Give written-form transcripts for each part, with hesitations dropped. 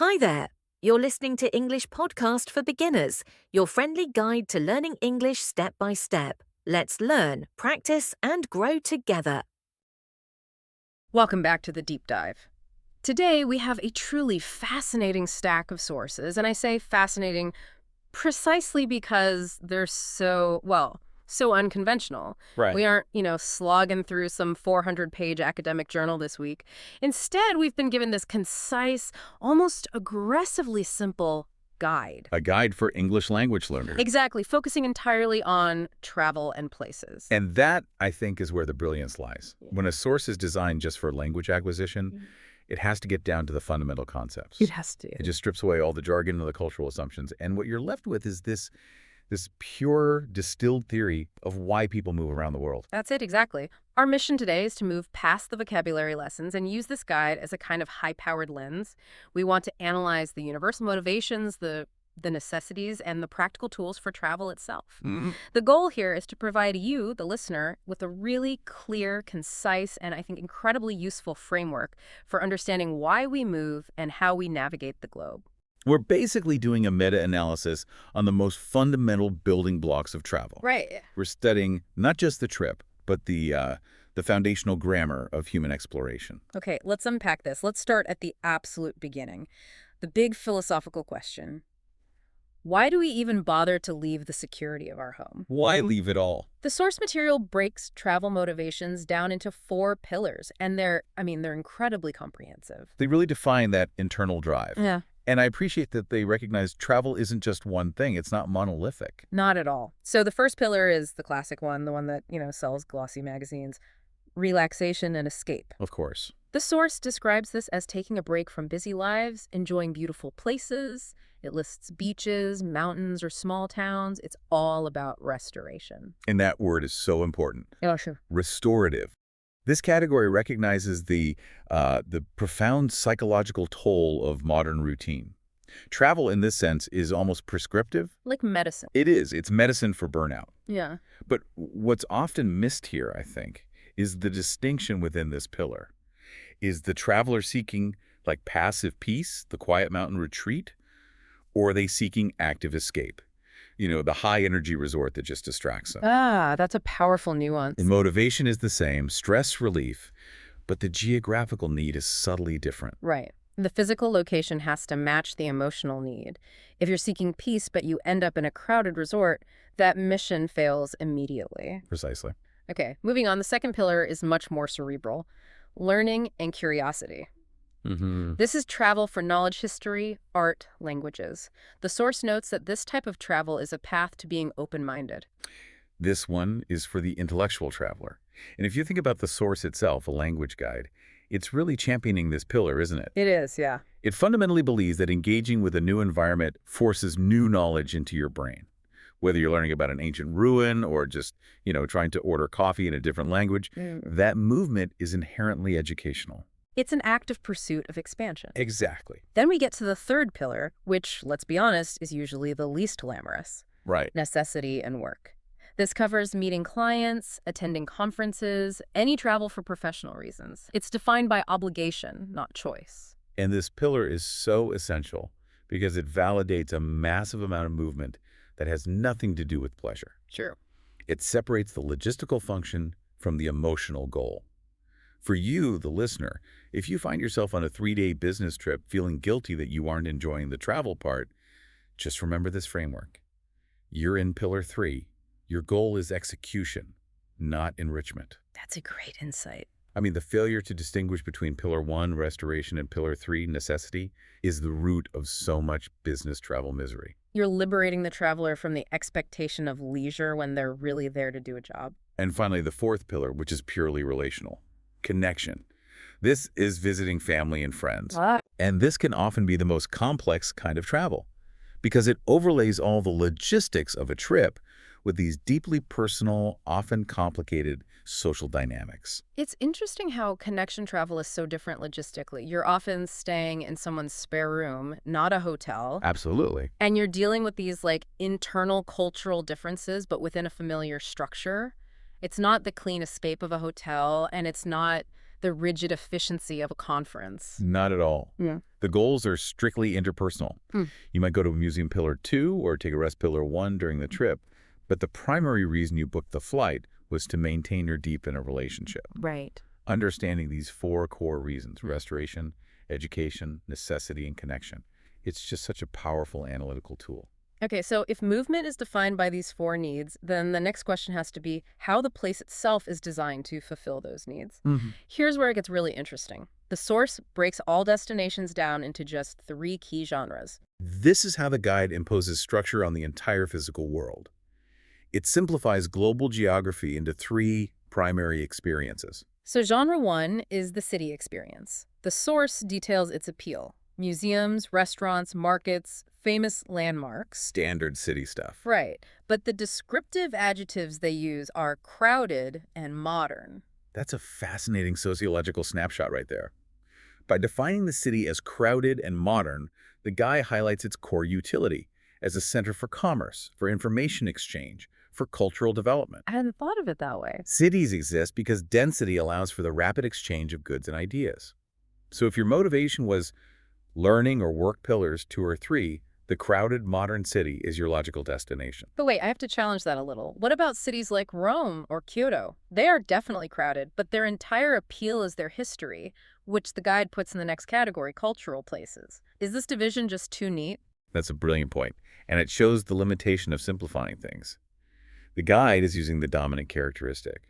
Hi there. You're listening to English Podcast for Beginners, your friendly guide to learning English step by step. Let's learn, practice, and grow together. Welcome back to the deep dive. Today, we have a truly fascinating stack of sources, and I say fascinating precisely because they're so unconventional. Right. We aren't, slogging through some 400-page academic journal this week. Instead, we've been given this concise, almost aggressively simple guide. A guide for English language learners. Exactly, focusing entirely on travel and places. And that, I think, is where the brilliance lies. When a source is designed just for language acquisition, it has to get down to the fundamental concepts. It has to. It just strips away all the jargon and the cultural assumptions. And what you're left with is this pure, distilled theory of why people move around the world. That's it, exactly. Our mission today is to move past the vocabulary lessons and use this guide as a kind of high-powered lens. We want to analyze the universal motivations, the necessities, and the practical tools for travel itself. The goal here is to provide you, the listener, with a really clear, concise, and I think incredibly useful framework for understanding why we move and how we navigate the globe. We're basically doing a meta-analysis on the most fundamental building blocks of travel. Right. We're studying not just the trip, but the foundational grammar of human exploration. Okay, let's unpack this. Let's start at the absolute beginning. The big philosophical question. Why do we even bother to leave the security of our home? Why leave it all? The source material breaks travel motivations down into 4 pillars, and they're incredibly comprehensive. They really define that internal drive. Yeah. And I appreciate that they recognize travel isn't just one thing. It's not monolithic. Not at all. So the first pillar is the classic one, the one that, sells glossy magazines. Relaxation and escape. Of course. The source describes this as taking a break from busy lives, enjoying beautiful places. It lists beaches, mountains, or small towns. It's all about restoration. And that word is so important. Yeah, sure. Restorative. This category recognizes the profound psychological toll of modern routine. Travel, in this sense, is almost prescriptive. Like medicine. It is. It's medicine for burnout. Yeah. But what's often missed here, I think, is the distinction within this pillar. Is the traveler seeking like passive peace, the quiet mountain retreat, or are they seeking active escape? The high-energy resort that just distracts them. Ah, that's a powerful nuance. And motivation is the same, stress relief, but the geographical need is subtly different. Right. The physical location has to match the emotional need. If you're seeking peace but you end up in a crowded resort, that mission fails immediately. Precisely. Okay, moving on. The second pillar is much more cerebral. Learning and curiosity. This is travel for knowledge, history, art, languages. The source notes that this type of travel is a path to being open-minded. This one is for the intellectual traveler. And if you think about the source itself, a language guide, it's really championing this pillar, isn't it? It is, yeah. It fundamentally believes that engaging with a new environment forces new knowledge into your brain. Whether you're learning about an ancient ruin or just, trying to order coffee in a different language, that movement is inherently educational. It's an active pursuit of expansion. Exactly. Then we get to the third pillar, which, let's be honest, is usually the least glamorous. Right. Necessity and work. This covers meeting clients, attending conferences, any travel for professional reasons. It's defined by obligation, not choice. And this pillar is so essential because it validates a massive amount of movement that has nothing to do with pleasure. True. It separates the logistical function from the emotional goal. For you, the listener, if you find yourself on a 3-day business trip feeling guilty that you aren't enjoying the travel part, just remember this framework. You're in Pillar 3. Your goal is execution, not enrichment. That's a great insight. The failure to distinguish between Pillar 1, restoration, and Pillar 3, necessity, is the root of so much business travel misery. You're liberating the traveler from the expectation of leisure when they're really there to do a job. And finally, the fourth pillar, which is purely relational. Connection. This is visiting family and friends. And this can often be the most complex kind of travel because it overlays all the logistics of a trip with these deeply personal, often complicated social dynamics. It's interesting how connection travel is so different logistically. You're often staying in someone's spare room, not a hotel. Absolutely. And you're dealing with these internal cultural differences, but within a familiar structure. It's not the clean escape of a hotel, and it's not the rigid efficiency of a conference. Not at all. Yeah. The goals are strictly interpersonal. You might go to Museum Pillar 2 or take a Rest Pillar 1 during the trip, but the primary reason you booked the flight was to maintain or deepen a relationship. Right. Understanding these 4 core reasons, restoration, education, necessity, and connection, it's just such a powerful analytical tool. Okay, so if movement is defined by these 4 needs, then the next question has to be how the place itself is designed to fulfill those needs. Here's where it gets really interesting. The source breaks all destinations down into just 3 key genres. This is how the guide imposes structure on the entire physical world. It simplifies global geography into 3 primary experiences. So genre 1 is the city experience. The source details its appeal. Museums, restaurants, markets, famous landmarks. Standard city stuff. Right. But the descriptive adjectives they use are crowded and modern. That's a fascinating sociological snapshot right there. By defining the city as crowded and modern, the guide highlights its core utility as a center for commerce, for information exchange, for cultural development. I hadn't thought of it that way. Cities exist because density allows for the rapid exchange of goods and ideas. So if your motivation was learning or work pillars 2 or 3, the crowded modern city is your logical destination. But wait, I have to challenge that a little. What about cities like Rome or Kyoto? They are definitely crowded, but their entire appeal is their history, which the guide puts in the next category, cultural places. Is this division just too neat? That's a brilliant point, and it shows the limitation of simplifying things. The guide is using the dominant characteristic.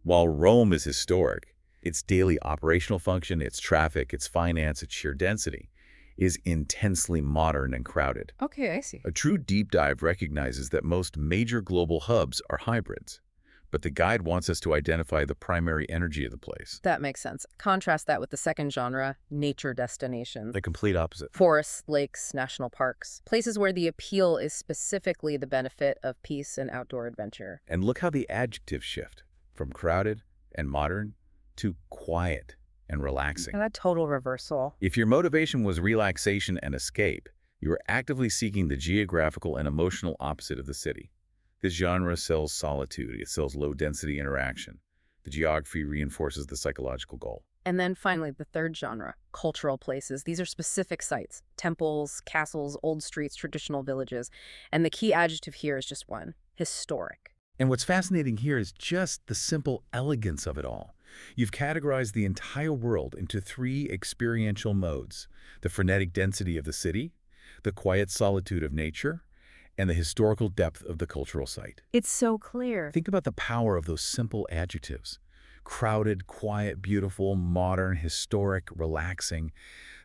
While Rome is historic, its daily operational function, its traffic, its finance, its sheer density, is intensely modern and crowded. Okay, I see. A true deep dive recognizes that most major global hubs are hybrids, but the guide wants us to identify the primary energy of the place. That makes sense. Contrast that with the second genre, nature destinations. The complete opposite. Forests, lakes, national parks. Places where the appeal is specifically the benefit of peace and outdoor adventure. And look how the adjectives shift from crowded and modern to quiet and relaxing. And that total reversal. If your motivation was relaxation and escape, you are actively seeking the geographical and emotional opposite of the city. This genre sells solitude. It sells low-density interaction. The geography reinforces the psychological goal. And then finally, the third genre, cultural places. These are specific sites, temples, castles, old streets, traditional villages. And the key adjective here is just one, historic. And what's fascinating here is just the simple elegance of it all. You've categorized the entire world into 3 experiential modes: the frenetic density of the city, the quiet solitude of nature, and the historical depth of the cultural site. It's so clear. Think about the power of those simple adjectives. Crowded, quiet, beautiful, modern, historic, relaxing.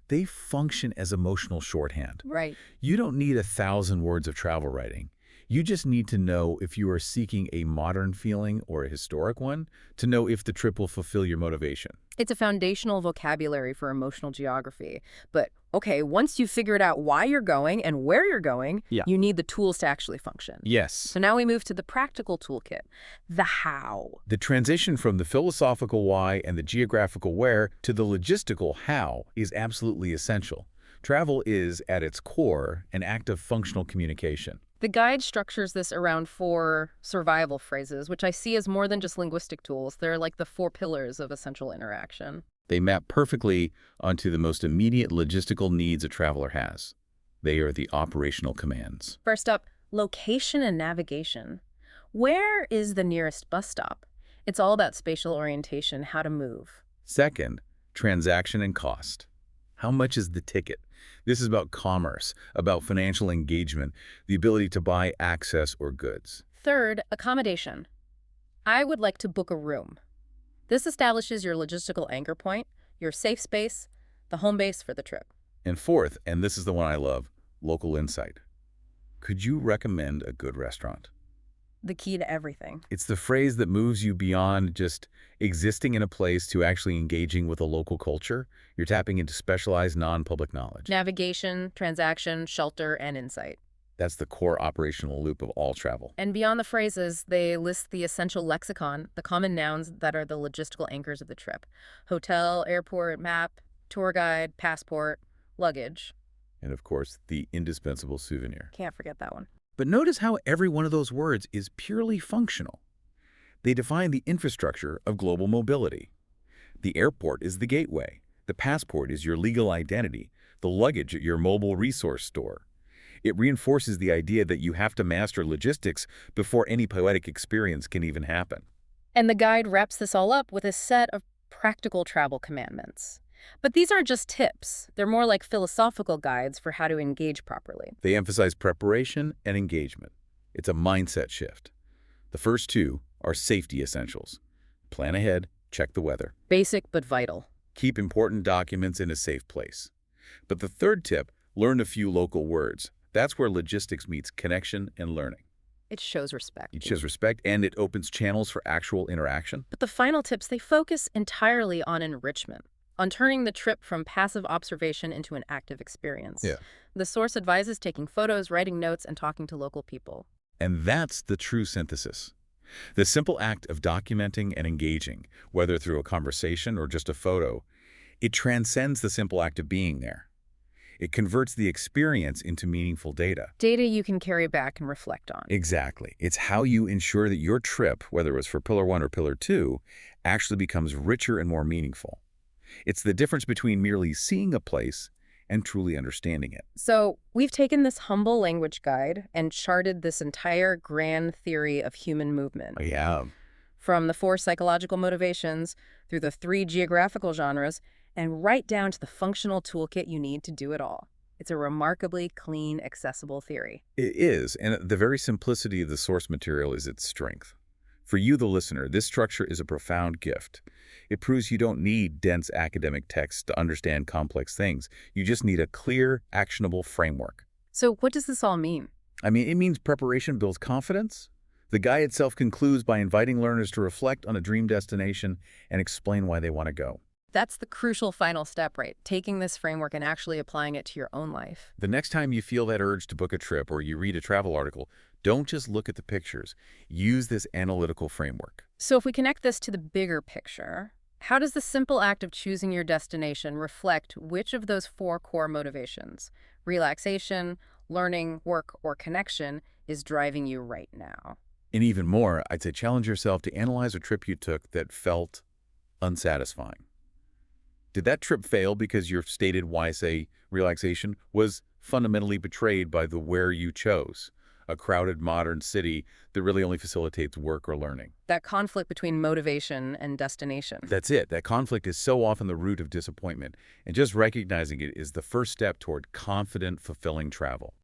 They function as emotional shorthand. Right. You don't need 1,000 words of travel writing. You just need to know if you are seeking a modern feeling or a historic one to know if the trip will fulfill your motivation. It's a foundational vocabulary for emotional geography. But, okay, once you've figured out why you're going and where you're going, you need the tools to actually function. Yes. So now we move to the practical toolkit, the how. The transition from the philosophical why and the geographical where to the logistical how is absolutely essential. Travel is, at its core, an act of functional communication. The guide structures this around 4 survival phrases, which I see as more than just linguistic tools. They're like the 4 pillars of essential interaction. They map perfectly onto the most immediate logistical needs a traveler has. They are the operational commands. First up, location and navigation. Where is the nearest bus stop? It's all about spatial orientation, how to move. Second, transaction and cost. How much is the ticket? This is about commerce, about financial engagement, the ability to buy access or goods. Third, accommodation. I would like to book a room. This establishes your logistical anchor point, your safe space, the home base for the trip. And fourth, and this is the one I love, local insight. Could you recommend a good restaurant? The key to everything. It's the phrase that moves you beyond just existing in a place to actually engaging with a local culture. You're tapping into specialized non-public knowledge. Navigation, transaction, shelter, and insight. That's the core operational loop of all travel. And beyond the phrases, they list the essential lexicon, the common nouns that are the logistical anchors of the trip. Hotel, airport, map, tour guide, passport, luggage. And of course, the indispensable souvenir. Can't forget that one. But notice how every one of those words is purely functional. They define the infrastructure of global mobility. The airport is the gateway. The passport is your legal identity. The luggage at your mobile resource store. It reinforces the idea that you have to master logistics before any poetic experience can even happen. And the guide wraps this all up with a set of practical travel commandments. But these aren't just tips. They're more like philosophical guides for how to engage properly. They emphasize preparation and engagement. It's a mindset shift. The first two are safety essentials. Plan ahead, check the weather. Basic but vital. Keep important documents in a safe place. But the third tip, learn a few local words. That's where logistics meets connection and learning. It shows respect. It shows respect and it opens channels for actual interaction. But the final tips, they focus entirely on enrichment, on turning the trip from passive observation into an active experience. Yeah. The source advises taking photos, writing notes, and talking to local people. And that's the true synthesis. The simple act of documenting and engaging, whether through a conversation or just a photo, it transcends the simple act of being there. It converts the experience into meaningful data. Data you can carry back and reflect on. Exactly. It's how you ensure that your trip, whether it was for Pillar 1 or Pillar 2, actually becomes richer and more meaningful. It's the difference between merely seeing a place and truly understanding it. So we've taken this humble language guide and charted this entire grand theory of human movement. Yeah. From the 4 psychological motivations, through the 3 geographical genres, and right down to the functional toolkit you need to do it all. It's a remarkably clean, accessible theory. It is, and the very simplicity of the source material is its strength. For you, the listener, this structure is a profound gift. It proves you don't need dense academic text to understand complex things. You just need a clear, actionable framework. So what does this all mean? I mean, it means preparation builds confidence. The guide itself concludes by inviting learners to reflect on a dream destination and explain why they want to go. That's the crucial final step, right? Taking this framework and actually applying it to your own life. The next time you feel that urge to book a trip or you read a travel article, don't just look at the pictures. Use this analytical framework. So if we connect this to the bigger picture, how does the simple act of choosing your destination reflect which of those 4 core motivations, relaxation, learning, work, or connection, is driving you right now? And even more, I'd say challenge yourself to analyze a trip you took that felt unsatisfying. Did that trip fail because your stated why, say, relaxation, was fundamentally betrayed by the where you chose, a crowded modern city that really only facilitates work or learning? That conflict between motivation and destination. That's it. That conflict is so often the root of disappointment, and just recognizing it is the first step toward confident, fulfilling travel.